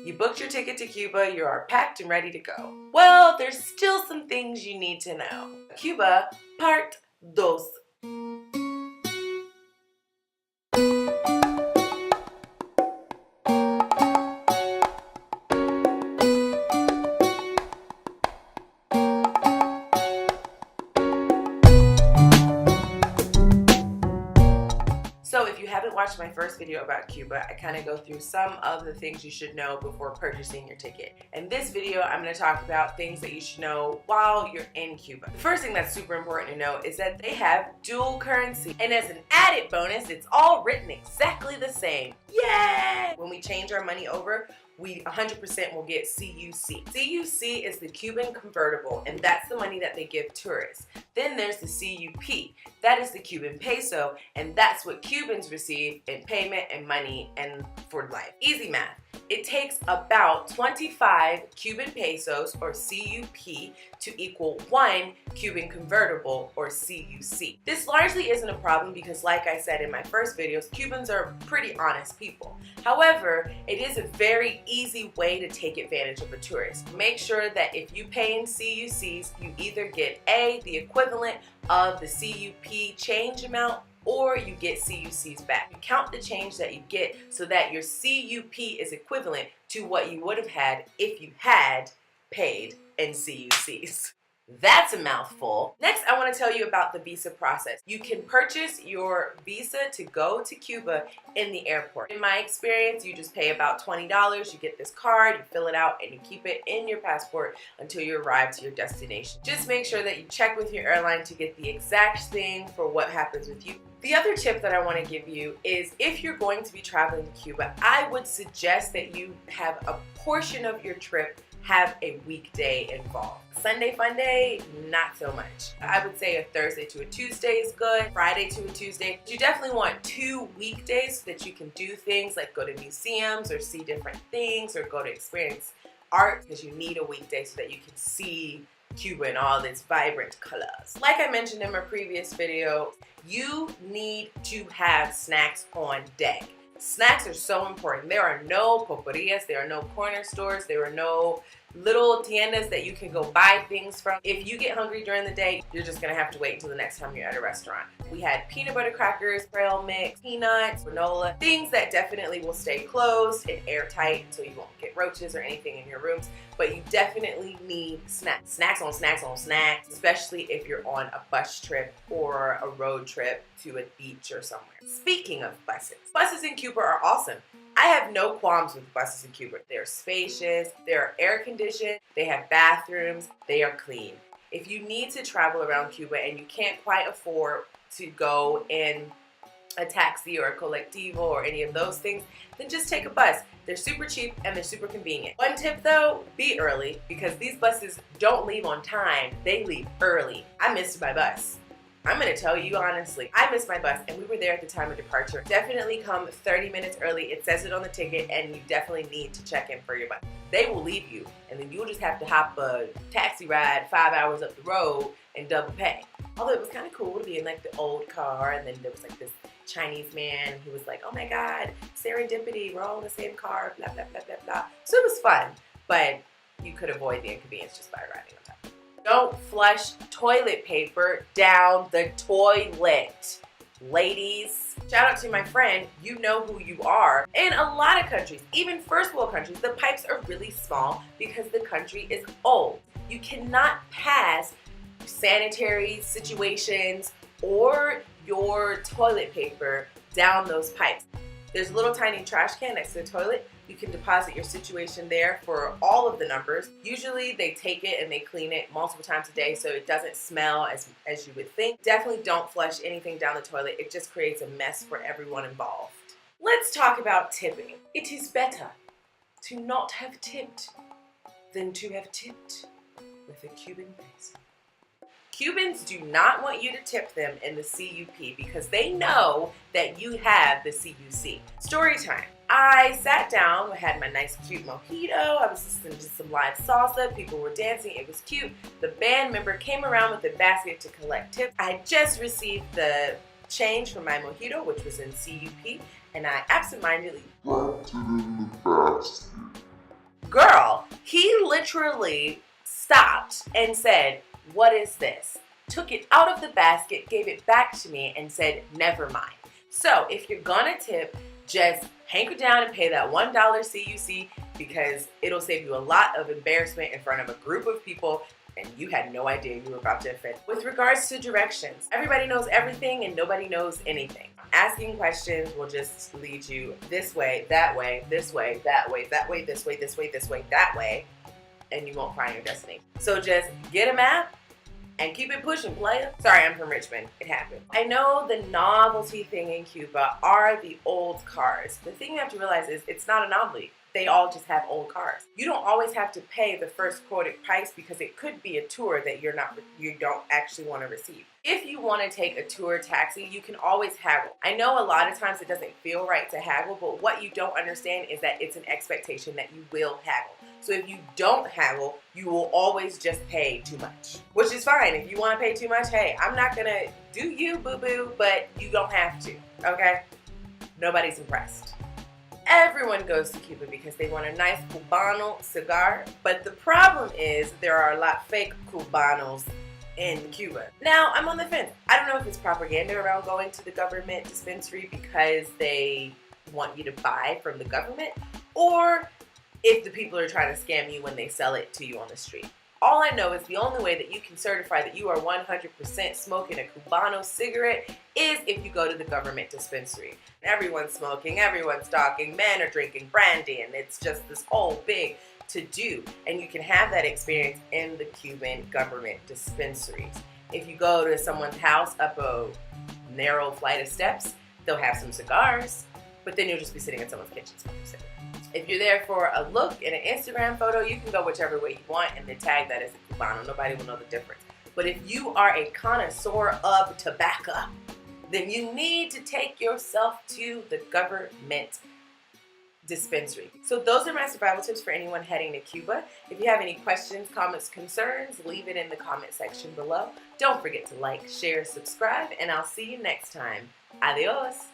You booked your ticket to Cuba, you are packed and ready to go. Well, there's still some things you need to know. Cuba, part 2. So if you haven't watched my first video about Cuba, I kind of go through some of the things you should know before purchasing your ticket. In this video, I'm going to talk about things that you should know while you're in Cuba. The first thing that's super important to know is that they have dual currency. And as an added bonus, it's all written exactly the same. Yay! When we change our money over, we 100% will get CUC. CUC is the Cuban convertible, and that's the money that they give tourists. Then there's the CUP. That is the Cuban peso, and that's what Cubans receive in payment and money and for life. Easy math. It takes about 25 Cuban pesos, or CUP, to equal 1 Cuban convertible, or CUC. This largely isn't a problem because, like I said in my first videos, Cubans are pretty honest people. However, it is a very easy way to take advantage of a tourist. Make sure that if you pay in CUCs, you either get A, the equivalent of the CUP change amount, or you get CUCs back. You count the change that you get so that your CUP is equivalent to what you would have had if you had paid in CUCs. That's a mouthful. Next, I want to tell you about the visa process. You can purchase your visa to go to Cuba in the airport. In my experience, you just pay about $20. You get this card, you fill it out, and you keep it in your passport until you arrive to your destination. Just make sure that you check with your airline to get the exact thing for what happens with you. The other tip that I want to give you is if you're going to be traveling to Cuba, I would suggest that you have a portion of your trip have a weekday involved. Sunday fun day, not so much. I would say a Thursday to a Tuesday is good, Friday to a Tuesday. You definitely want 2 weekdays so that you can do things like go to museums or see different things or go to experience art, because you need a weekday so that you can see Cuba in all its vibrant colors. Like I mentioned in my previous video, you need to have snacks on deck. Snacks are so important. There are no pulperias, there are no corner stores, there are no little tiendas that you can go buy things from. If you get hungry during the day, you're just gonna have to wait until the next time you're at a restaurant. We had peanut butter crackers, trail mix, peanuts, granola, things that definitely will stay closed and airtight so you won't get roaches or anything in your rooms, but you definitely need snacks. Snacks on snacks on snacks, especially if you're on a bus trip or a road trip to a beach or somewhere. Speaking of buses, buses in Cuba are awesome. I have no qualms with buses in Cuba. They're spacious, they're air conditioned, they have bathrooms, they are clean. If you need to travel around Cuba and you can't quite afford to go in a taxi or a colectivo or any of those things, then just take a bus. They're super cheap and they're super convenient. One tip though, be early, because these buses don't leave on time, they leave early. I missed my bus. I'm gonna tell you honestly, I missed my bus and we were there at the time of departure. Definitely come 30 minutes early. It says it on the ticket, and you definitely need to check in for your bus. They will leave you, and then you'll just have to hop a taxi ride 5 hours up the road and double pay. Although it was kind of cool to be in like the old car, and then there was like this Chinese man who was like, oh my God, serendipity, we're all in the same car, blah, blah, blah, blah, blah. So it was fun, but you could avoid the inconvenience just by riding on top. Don't flush toilet paper down the toilet. Ladies, shout out to my friend, you know who you are. In a lot of countries, even first world countries, the pipes are really small because the country is old. You cannot pass sanitary situations or your toilet paper down those pipes. There's a little tiny trash can next to the toilet. You can deposit your situation there for all of the numbers. Usually they take it and they clean it multiple times a day so it doesn't smell as you would think. Definitely don't flush anything down the toilet. It just creates a mess for everyone involved. Let's talk about tipping. It is better to not have tipped than to have tipped with a Cuban peso. Cubans do not want you to tip them in the CUP because they know that you have the CUC. Story time. I sat down, I had my nice cute mojito, I was listening to some live salsa, people were dancing, it was cute. The band member came around with a basket to collect tips. I had just received the change for my mojito, which was in CUP, and I absentmindedly dropped it in the basket. literally stopped and said, "What is this?" Took it out of the basket, gave it back to me, and said, "Never mind." So if you're gonna tip, just hanker down and pay that $1 CUC, because it'll save you a lot of embarrassment in front of a group of people and you had no idea you were about to offend. With regards to directions, everybody knows everything and nobody knows anything. Asking questions will just lead you this way, that way, this way, that way, that way, this way, this way, this way, that way, and you won't find your destination. So just get a map and keep it pushing, player. Sorry, I'm from Richmond. It happened. I know the novelty thing in Cuba are the old cars. The thing you have to realize is it's not a novelty. They all just have old cars. You don't always have to pay the first quoted price because it could be a tour that you don't actually want to receive. If you want to take a tour taxi, you can always haggle. I know a lot of times it doesn't feel right to haggle, but what you don't understand is that it's an expectation that you will haggle. So if you don't haggle, you will always just pay too much, which is fine. If you want to pay too much, hey, I'm not gonna do you, boo-boo, but you don't have to, okay? Nobody's impressed. Everyone goes to Cuba because they want a nice Cubano cigar, but the problem is there are a lot of fake Cubanos in Cuba. Now, I'm on the fence. I don't know if it's propaganda around going to the government dispensary because they want you to buy from the government, or if the people are trying to scam you when they sell it to you on the street. All I know is the only way that you can certify that you are 100% smoking a Cubano cigarette is if you go to the government dispensary. Everyone's smoking, everyone's talking, men are drinking brandy, and it's just this whole big to-do. And you can have that experience in the Cuban government dispensaries. If you go to someone's house up a narrow flight of steps, they'll have some cigars, but then you'll just be sitting in someone's kitchen smoking cigarettes. If you're there for a look in an Instagram photo, you can go whichever way you want and then tag that as a Cubano. Nobody will know the difference. But if you are a connoisseur of tobacco, then you need to take yourself to the government dispensary. So those are my survival tips for anyone heading to Cuba. If you have any questions, comments, concerns, leave it in the comment section below. Don't forget to like, share, subscribe, and I'll see you next time. Adios.